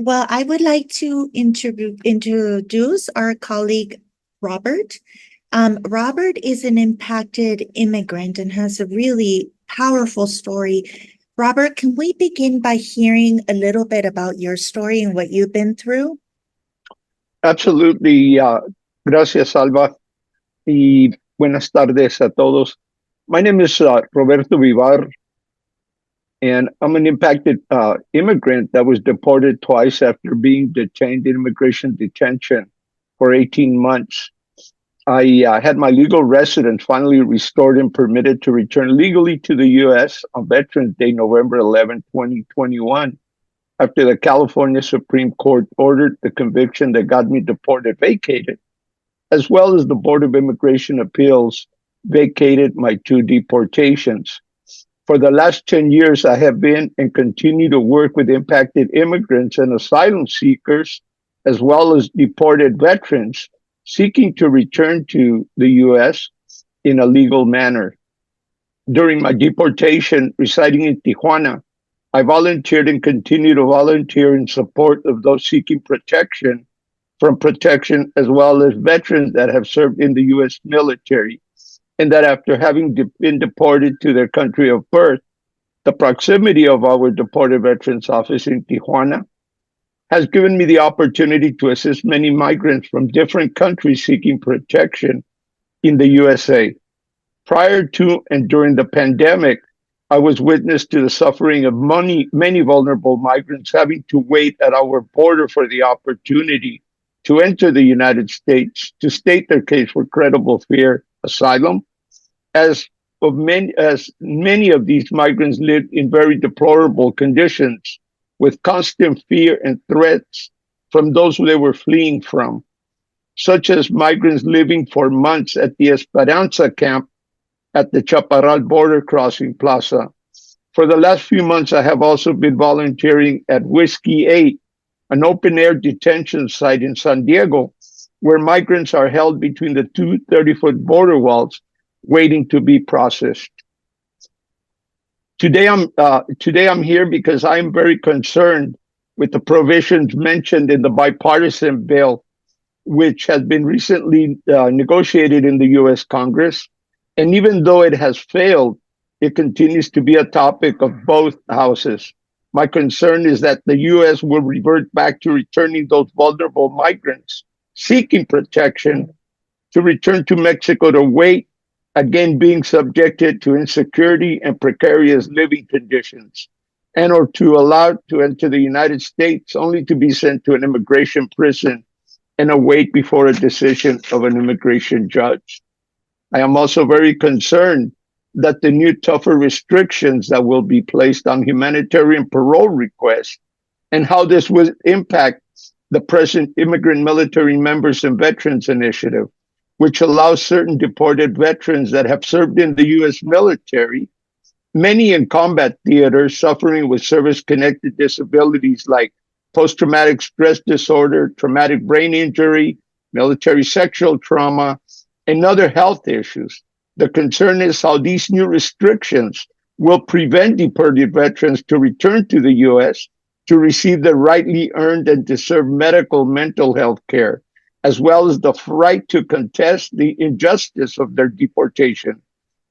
Well, I would like to introduce our colleague, Robert. Robert is an impacted immigrant and has a really powerful story. Robert, can we begin by hearing a little bit about your story and what you've been through? Absolutely. Gracias, Alba. Y buenas tardes a todos. My name is Roberto Vivar, and I'm an impacted immigrant that was deported twice after being detained in immigration detention for 18 months. I had my legal residence finally restored and permitted to return legally to the U.S. on Veterans Day, November 11, 2021, after the California Supreme Court ordered the conviction that got me deported vacated, as well as the Board of Immigration Appeals vacated my two deportations. For the last 10 years, I have been and continue to work with impacted immigrants and asylum seekers, as well as deported veterans seeking to return to the U.S. in a legal manner. During my deportation, residing in Tijuana, I volunteered and continue to volunteer in support of those seeking protection from protection, as well as veterans that have served in the U.S. military, and that after having been deported to their country of birth, the proximity of our deported veterans office in Tijuana has given me the opportunity to assist many migrants from different countries seeking protection in the USA. Prior to and during the pandemic, I was witness to the suffering of many vulnerable migrants having to wait at our border for the opportunity to enter the United States to state their case for credible fear asylum, as many of these migrants lived in very deplorable conditions with constant fear and threats from those who they were fleeing from, such as migrants living for months at the Esperanza camp at the Chaparral border crossing plaza. For the last few months, I have also been volunteering at Whiskey 8, an open air detention site in San Diego, where migrants are held between the two 30-foot border walls waiting to be processed. Today I'm here because I'm very concerned with the provisions mentioned in the bipartisan bill, which has been recently negotiated in the U.S. Congress. And even though it has failed, it continues to be a topic of both houses. My concern is that the U.S. will revert back to returning those vulnerable migrants seeking protection to return to Mexico to wait, again being subjected to insecurity and precarious living conditions, and or to allow to enter the United States only to be sent to an immigration prison and await before a decision of an immigration judge. I am also very concerned that the new tougher restrictions that will be placed on humanitarian parole requests and how this will impact the present Immigrant Military Members and Veterans Initiative, which allows certain deported veterans that have served in the U.S. military, many in combat theaters suffering with service-connected disabilities like post-traumatic stress disorder, traumatic brain injury, military sexual trauma, and other health issues. The concern is how these new restrictions will prevent deported veterans to return to the U.S. to receive the rightly earned and deserved medical mental health care, as well as the right to contest the injustice of their deportation.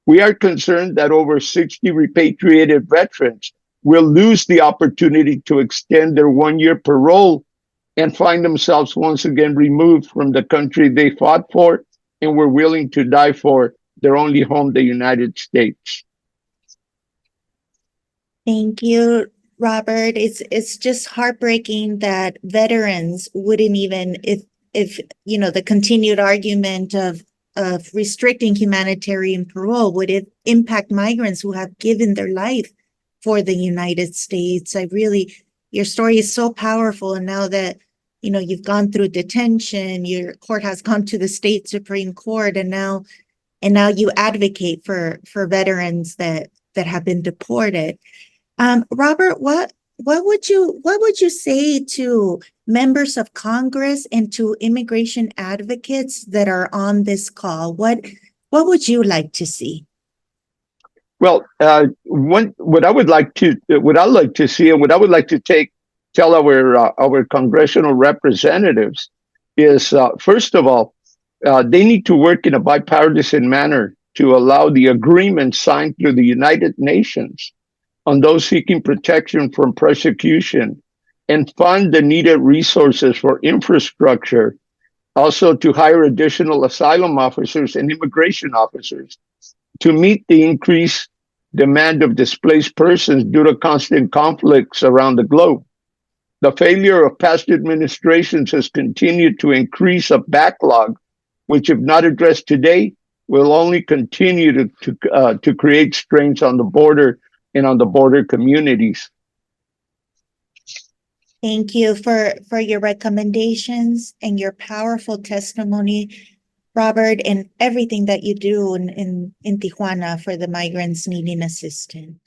We are concerned that over 60 repatriated veterans will lose the opportunity to extend their one-year parole and find themselves once again removed from the country they fought for and were willing to die for, their only home, the United States. Thank you, Robert. It's just heartbreaking that veterans wouldn't even, if you know, the continued argument of restricting humanitarian parole would it impact migrants who have given their life for the United States. Your story is so powerful, and now that you know you've gone through detention, your court has gone to the state Supreme Court, and now you advocate for veterans that have been deported. Robert, what would you say to members of Congress and to immigration advocates that are on this call? What would you like to see? Well, what I like to see, and what I would like to take tell our congressional representatives is, first of all, they need to work in a bipartisan manner to allow the agreement signed through the United Nations on those seeking protection from persecution and fund the needed resources for infrastructure, also to hire additional asylum officers and immigration officers to meet the increased demand of displaced persons due to constant conflicts around the globe. The failure of past administrations has continued to increase a backlog, which, if not addressed today, will only continue to create strains on the border and on the border communities. Thank you for your recommendations and your powerful testimony, Robert, and everything that you do in Tijuana for the migrants needing assistance.